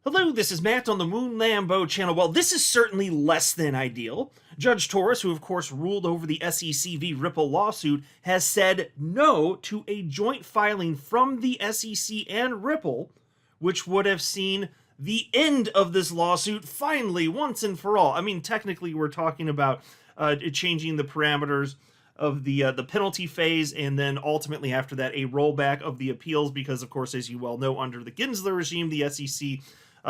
Hello, this is Matt on the Moon Lambo channel. Well, this is certainly less than ideal. Judge Torres, who of course ruled over the SEC v. Ripple lawsuit, has said no to a joint filing from the SEC and Ripple, which would have seen the end of this lawsuit finally, once and for all. I mean, technically, we're talking about changing the parameters of the penalty phase, and then ultimately after that, a rollback of the appeals, because of course, as you well know, under the Gensler regime, the SEC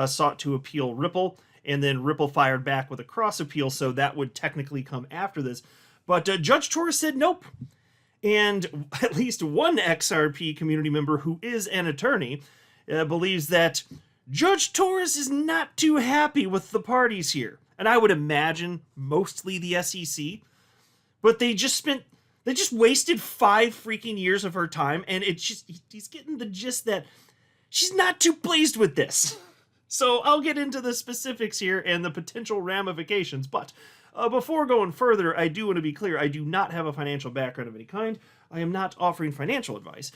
sought to appeal Ripple, and then Ripple fired back with a cross appeal, so that would technically come after this. But Judge Torres said nope. And at least one XRP community member who is an attorney believes that Judge Torres is not too happy with the parties here. And I would imagine mostly the SEC, but they just wasted 5 freaking years of her time, and he's getting the gist that she's not too pleased with this. So I'll get into the specifics here and the potential ramifications, but before going further, I do want to be clear, I do not have a financial background of any kind. I am not offering financial advice,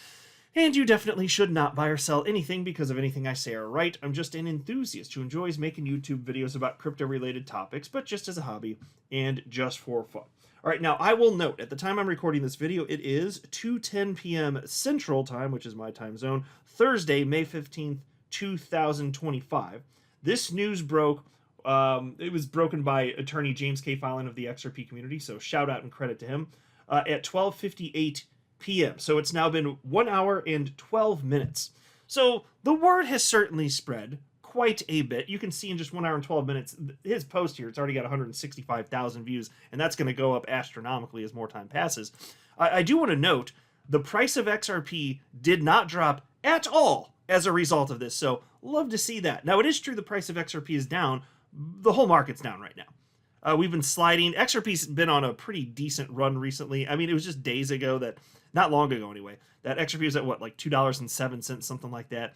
and you definitely should not buy or sell anything because of anything I say or write. I'm just an enthusiast who enjoys making YouTube videos about crypto-related topics, but just as a hobby and just for fun. All right, now I will note, at the time I'm recording this video, it is 2:10 p.m. Central Time, which is my time zone, Thursday, May 15th, 2025. This news broke. It was broken by attorney James K. Fallon of the XRP community, so shout out and credit to him, at 12:58 p.m. So it's now been 1 hour and 12 minutes. So the word has certainly spread quite a bit. You can see in just 1 hour and 12 minutes, his post here, it's already got 165,000 views, and that's going to go up astronomically as more time passes. I do want to note, the price of XRP did not drop at all as a result of this, so love to see that. Now, it is true the price of XRP is down. The whole market's down right now. We've been sliding. XRP's been on a pretty decent run recently. I mean, it was just days ago that, not long ago anyway, that XRP was at what, like $2.07, something like that.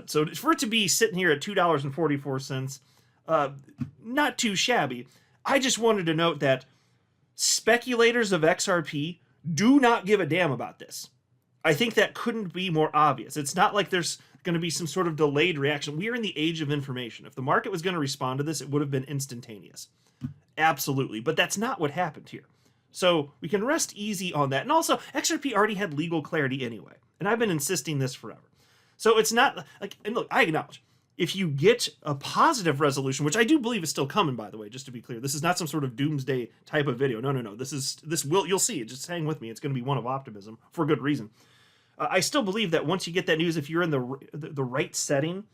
So for it to be sitting here at $2.44, not too shabby. I just wanted to note that speculators of XRP do not give a damn about this. I think that couldn't be more obvious. It's not like there's going to be some sort of delayed reaction. We are in the age of information. If the market was going to respond to this, it would have been instantaneous. Absolutely. But that's not what happened here. So we can rest easy on that. And also, XRP already had legal clarity anyway. And I've been insisting this forever. So it's not like, and look, I acknowledge, if you get a positive resolution, which I do believe is still coming, by the way, just to be clear, this is not some sort of doomsday type of video. No. You'll see it. Just hang with me. It's going to be one of optimism for good reason. I still believe that once you get that news, if you're in the right setting,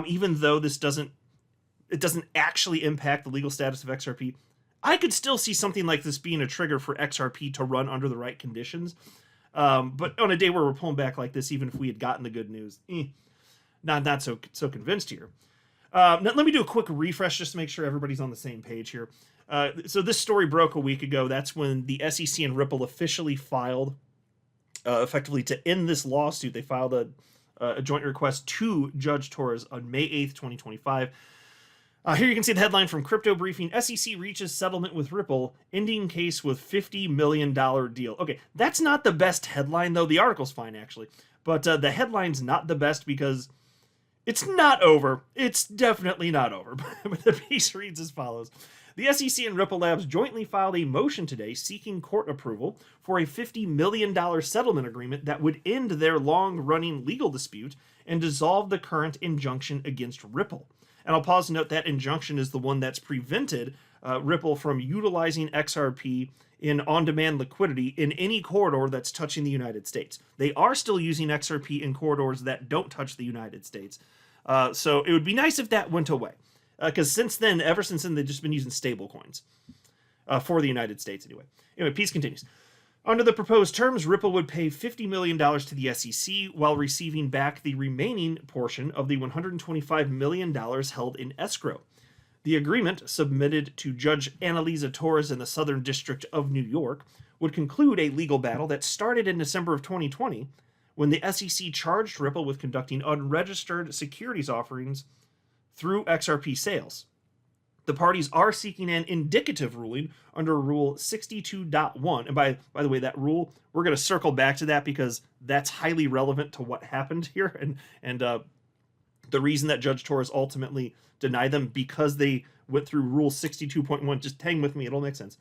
even though it doesn't actually impact the legal status of XRP, I could still see something like this being a trigger for XRP to run under the right conditions. But on a day where we're pulling back like this, even if we had gotten the good news, not so convinced here. Now, let me do a quick refresh just to make sure everybody's on the same page here. So this story broke a week ago. That's when the SEC and Ripple officially filed, effectively to end this lawsuit. They filed a joint request to Judge Torres on May 8th, 2025. Here you can see the headline from Crypto Briefing: SEC reaches settlement with Ripple, ending case with $50 million deal. Okay, that's not the best headline, though. The article's fine, actually. But the headline's not the best because it's not over. It's definitely not over. But the piece reads as follows. The SEC and Ripple Labs jointly filed a motion today seeking court approval for a $50 million settlement agreement that would end their long-running legal dispute and dissolve the current injunction against Ripple. And I'll pause to note that injunction is the one that's prevented Ripple from utilizing XRP in on-demand liquidity in any corridor that's touching the United States. They are still using XRP in corridors that don't touch the United States. So it would be nice if that went away. Because ever since then, they've just been using stable coins for the United States anyway. Anyway, piece continues. Under the proposed terms, Ripple would pay $50 million to the SEC while receiving back the remaining portion of the $125 million held in escrow. The agreement, submitted to Judge Annalisa Torres in the Southern District of New York, would conclude a legal battle that started in December of 2020 when the SEC charged Ripple with conducting unregistered securities offerings through XRP sales. The parties are seeking an indicative ruling under Rule 62.1. And by the way, that rule, we're going to circle back to that because that's highly relevant to what happened here. And The reason that Judge Torres ultimately denied them, because they went through Rule 62.1. Just hang with me, it'll make sense.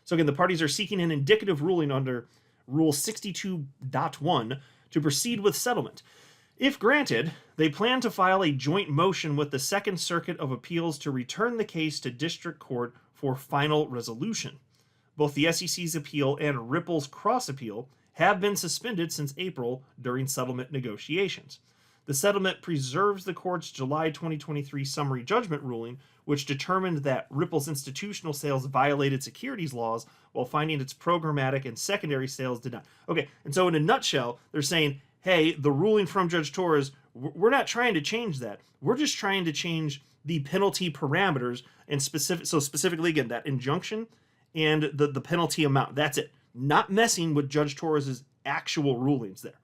So again, the parties are seeking an indicative ruling under Rule 62.1 to proceed with settlement. If granted, they plan to file a joint motion with the Second Circuit of Appeals to return the case to district court for final resolution. Both the SEC's appeal and Ripple's cross appeal have been suspended since April during settlement negotiations. The settlement preserves the court's July 2023 summary judgment ruling, which determined that Ripple's institutional sales violated securities laws while finding its programmatic and secondary sales did not. Okay, and so in a nutshell, they're saying, hey, the ruling from Judge Torres, we're not trying to change that. We're just trying to change the penalty parameters and specifically, again, that injunction and the penalty amount. That's it. Not messing with Judge Torres's actual rulings there.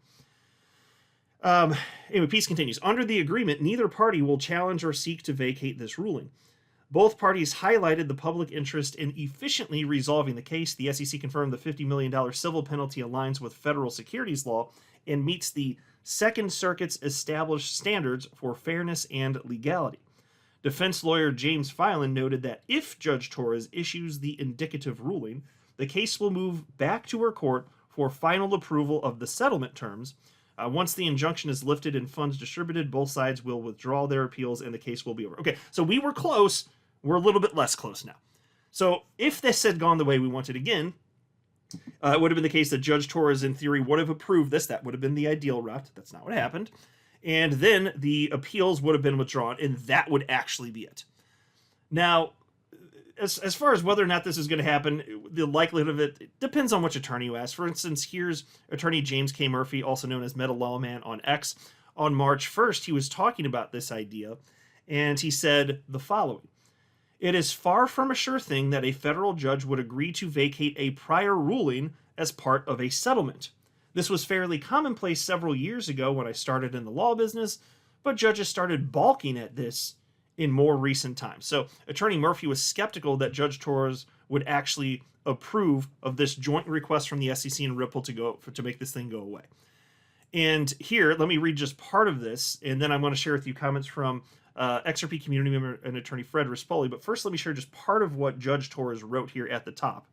Anyway, Peace continues. Under the agreement, neither party will challenge or seek to vacate this ruling. Both parties highlighted the public interest in efficiently resolving the case. The SEC confirmed the $50 million civil penalty aligns with federal securities law and meets the Second Circuit's established standards for fairness and legality. Defense lawyer James Filan noted that if Judge Torres issues the indicative ruling, the case will move back to her court for final approval of the settlement terms. Once the injunction is lifted and funds distributed, both sides will withdraw their appeals and the case will be over. Okay, so we were close. We're a little bit less close now. So if this had gone the way we wanted again, it would have been the case that Judge Torres, in theory, would have approved this. That would have been the ideal route. That's not what happened. And then the appeals would have been withdrawn, and that would actually be it. Now, as far as whether or not this is going to happen, the likelihood of it depends on which attorney you ask. For instance, here's attorney James K. Murphy, also known as Meta Lawman on X. On March 1st, he was talking about this idea, and he said the following. It is far from a sure thing that a federal judge would agree to vacate a prior ruling as part of a settlement. This was fairly commonplace several years ago when I started in the law business, but judges started balking at this in more recent times. So Attorney Murphy was skeptical that Judge Torres would actually approve of this joint request from the SEC and Ripple to make this thing go away. And here, let me read just part of this, and then I'm going to share with you comments from XRP community member and attorney Fred Rispoli. But first, let me share just part of what Judge Torres wrote here at the top.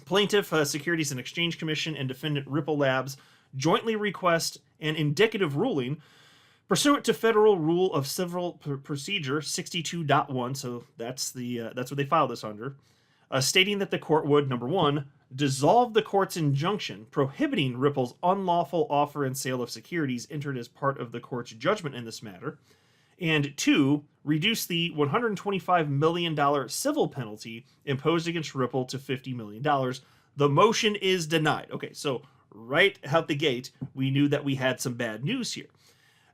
Plaintiff, Securities and Exchange Commission, and defendant Ripple Labs jointly request an indicative ruling pursuant to Federal Rule of Civil Procedure 62.1, so that's what they filed this under, stating that the court would, number one, dissolve the court's injunction prohibiting Ripple's unlawful offer and sale of securities entered as part of the court's judgment in this matter, and two, reduce the $125 million civil penalty imposed against Ripple to $50 million. The motion is denied. Okay, so right out the gate, we knew that we had some bad news here.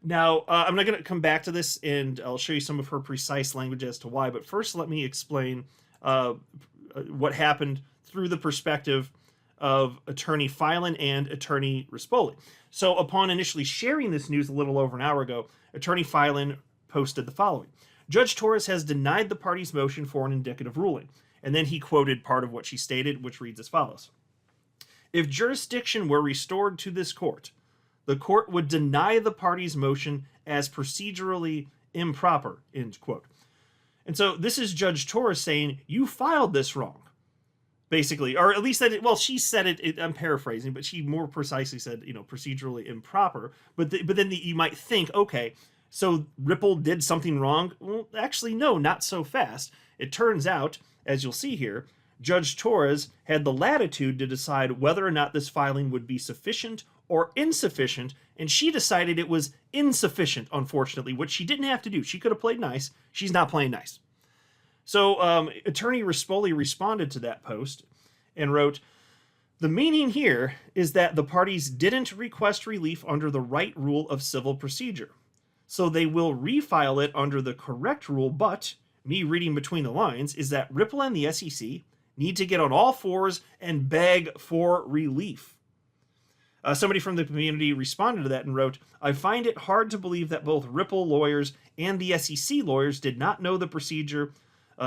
Now, I'm not going to come back to this, and I'll show you some of her precise language as to why, but first let me explain what happened through the perspective of Attorney Filan and Attorney Rispoli. So upon initially sharing this news a little over an hour ago, Attorney Filan posted the following. Judge Torres has denied the party's motion for an indicative ruling. And then he quoted part of what she stated, which reads as follows. If jurisdiction were restored to this court, the court would deny the party's motion as procedurally improper, end quote. And so this is Judge Torres saying, you filed this wrong, basically. Or at least that, she said it, I'm paraphrasing, but she more precisely said, procedurally improper. But then you might think, okay, so Ripple did something wrong? Well, actually, no, not so fast. It turns out, as you'll see here, Judge Torres had the latitude to decide whether or not this filing would be sufficient or insufficient, and she decided it was insufficient, unfortunately, which she didn't have to do. She could have played nice. She's not playing nice. So Attorney Rispoli responded to that post and wrote, the meaning here is that the parties didn't request relief under the right rule of civil procedure. So they will refile it under the correct rule, but me reading between the lines is that Ripple and the SEC need to get on all fours and beg for relief. Somebody from the community responded to that and wrote, I find it hard to believe that both Ripple lawyers and the SEC lawyers did not know the procedure.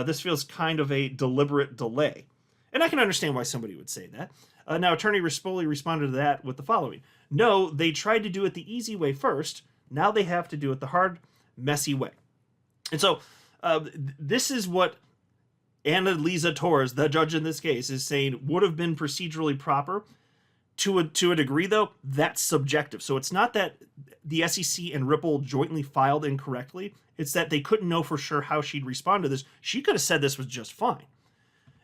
This feels kind of a deliberate delay. And I can understand why somebody would say that. Now, Attorney Rispoli responded to that with the following. No, they tried to do it the easy way first. Now they have to do it the hard, messy way. And so this is what Annalisa Torres, the judge in this case, is saying would have been procedurally proper. To a degree, though, that's subjective. So it's not that the SEC and Ripple jointly filed incorrectly. It's that they couldn't know for sure how she'd respond to this. She could have said this was just fine.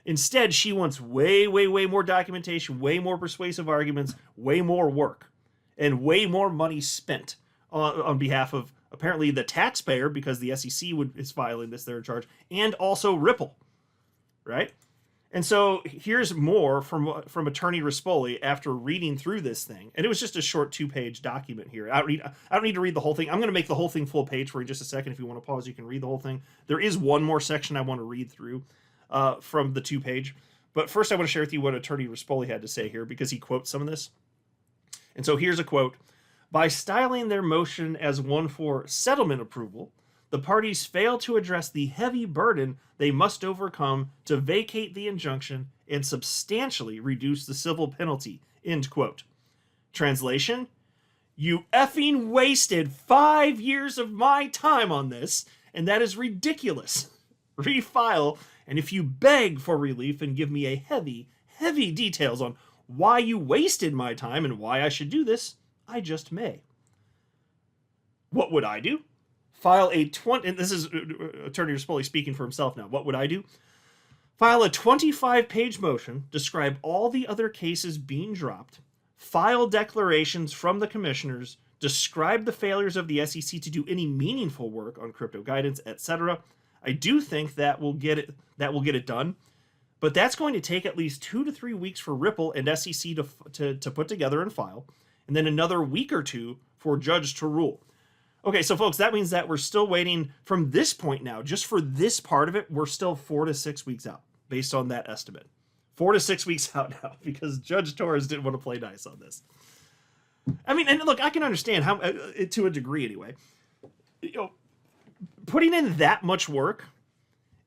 Instead, she wants way, way, way more documentation, way more persuasive arguments, way more work, and way more money spent on behalf of apparently the taxpayer, because the SEC is filing this, they're in charge, and also Ripple, right? And so here's more from Attorney Rispoli after reading through this thing. And it was just a short 2-page document here. I don't need to read the whole thing. I'm going to make the whole thing full page for you in just a second. If you want to pause, you can read the whole thing. There is one more section I want to read through from the 2-page. But first I want to share with you what Attorney Rispoli had to say here, because he quotes some of this. And so here's a quote. By styling their motion as one for settlement approval, the parties fail to address the heavy burden they must overcome to vacate the injunction and substantially reduce the civil penalty. End quote. Translation: you effing wasted 5 years of my time on this, and that is ridiculous. Refile, and if you beg for relief and give me a heavy, heavy details on why you wasted my time and why I should do this, I just may. What would I do? File a 20, and this is Attorney Rispoli speaking for himself now. What would I do? File a 25-page motion, describe all the other cases being dropped, file declarations from the commissioners, describe the failures of the SEC to do any meaningful work on crypto guidance, etc. I do think that will get it done, but that's going to take at least 2 to 3 weeks for Ripple and SEC to put together and file, and then another week or two for judge to rule. Okay, so folks, that means that we're still waiting from this point now, just for this part of it, we're still 4 to 6 weeks out, based on that estimate. 4 to 6 weeks out now, because Judge Torres didn't want to play nice on this. I mean, and look, I can understand how, to a degree anyway, putting in that much work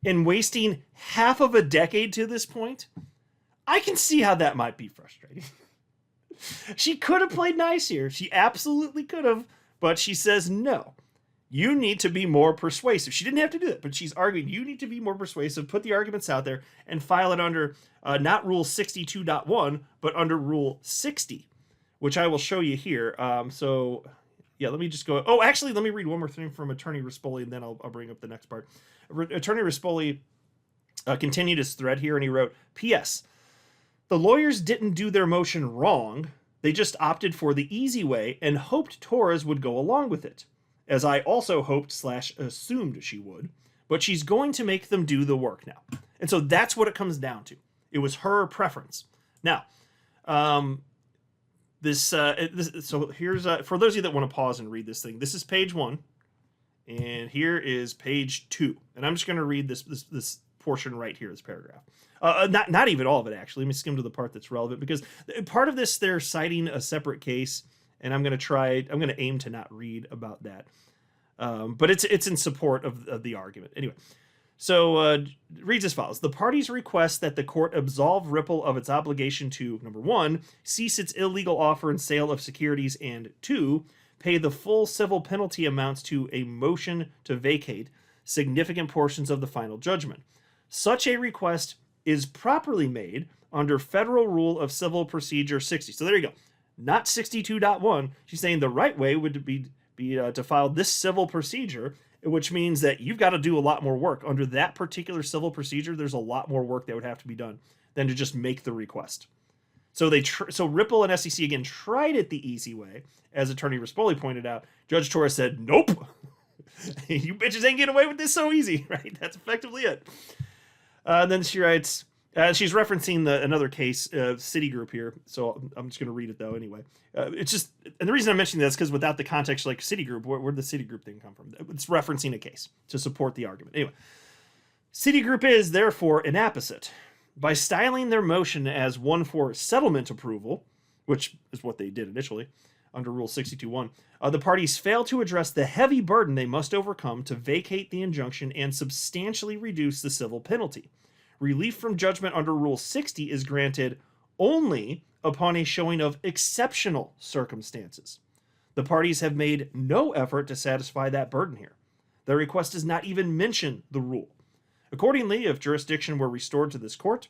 and wasting half of a decade to this point, I can see how that might be frustrating. She could have played nice here. She absolutely could have. But she says, no, you need to be more persuasive. She didn't have to do it, but she's arguing you need to be more persuasive, put the arguments out there, and file it under not Rule 62.1, but under Rule 60, which I will show you here. So, yeah, let me just go. Oh, actually, let me read one more thing from Attorney Rispoli, and then I'll bring up the next part. Attorney Rispoli continued his thread here, and he wrote, P.S. The lawyers didn't do their motion wrong. They just opted for the easy way and hoped Torres would go along with it, as I also hoped/assumed she would, but she's going to make them do the work now. And so that's what it comes down to. It was her preference. Now, so here's, for those of you that want to pause and read this thing, this is page 1, and here is page 2. And I'm just going to read this portion right here, this paragraph. Not even all of it, actually. Let me skim to the part that's relevant, because part of this, they're citing a separate case, and I'm going to aim to not read about that. But it's in support of the argument. Anyway, so reads as follows. The parties request that the court absolve Ripple of its obligation to, number 1, cease its illegal offer and sale of securities, and 2, pay the full civil penalty amounts to a motion to vacate significant portions of the final judgment. Such a request is properly made under Federal Rule of Civil Procedure 60. So there you go. Not 62.1. She's saying the right way would be to file this civil procedure, which means that you've got to do a lot more work. Under that particular civil procedure, there's a lot more work that would have to be done than to just make the request. So so Ripple and SEC again tried it the easy way. As Attorney Rispoli pointed out, Judge Torres said, nope. You bitches ain't getting away with this so easy, right? That's effectively it. Then she writes, she's referencing another case, Citigroup here, so I'm just going to read it though anyway. It's just, and the reason I'm mentioning this is because without the context, like Citigroup, where'd the Citigroup thing come from? It's referencing a case to support the argument. Anyway, Citigroup is therefore an apposite. By styling their motion as one for settlement approval, which is what they did initially under Rule 62.1, the parties fail to address the heavy burden they must overcome to vacate the injunction and substantially reduce the civil penalty. Relief from judgment under Rule 60 is granted only upon a showing of exceptional circumstances. The parties have made no effort to satisfy that burden here. Their request does not even mention the rule. Accordingly, if jurisdiction were restored to this court,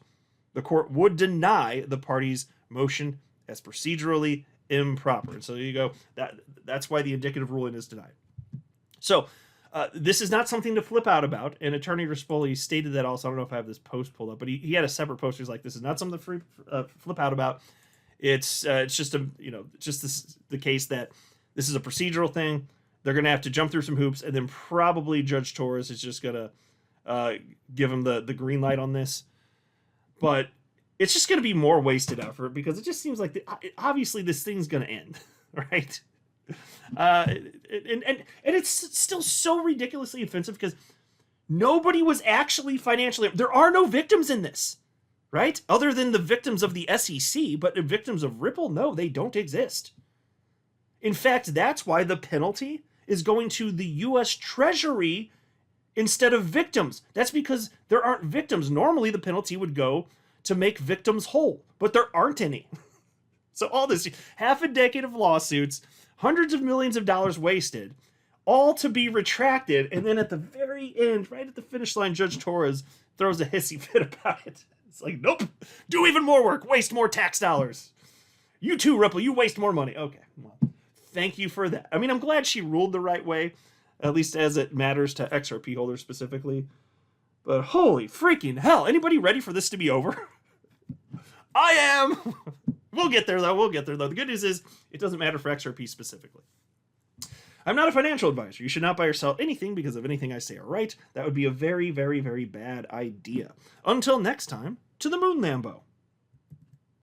the court would deny the parties' motion as procedurally improper. And so there you go. That's why the indicative ruling is denied. So this is not something to flip out about. And Attorney Rispoli stated that also. I don't know if I have this post pulled up, but he had a separate post. He's like, this is not something to flip out about. It's just the case that this is a procedural thing. They're going to have to jump through some hoops, and then probably Judge Torres is just going to give him the green light on this. But it's just going to be more wasted effort because it just seems like obviously this thing's going to end, right? And it's still so ridiculously offensive because nobody was actually financially. There are no victims in this, right? Other than the victims of the SEC, but the victims of Ripple, no, they don't exist. In fact, that's why the penalty is going to the U.S. Treasury instead of victims. That's because there aren't victims. Normally, the penalty would go to make victims whole, but there aren't any. So all this, half a decade of lawsuits, hundreds of millions of dollars wasted, all to be retracted, and then at the very end, right at the finish line, Judge Torres throws a hissy fit about it. It's like, nope, do even more work, waste more tax dollars. You too, Ripple, you waste more money. Okay, well, thank you for that. I mean, I'm glad she ruled the right way, at least as it matters to XRP holders specifically. But holy freaking hell, anybody ready for this to be over? I am! We'll get there, though. The good news is it doesn't matter for XRP specifically. I'm not a financial advisor. You should not buy or sell anything because of anything I say or write. That would be a very, very, very bad idea. Until next time, to the moon, Lambo.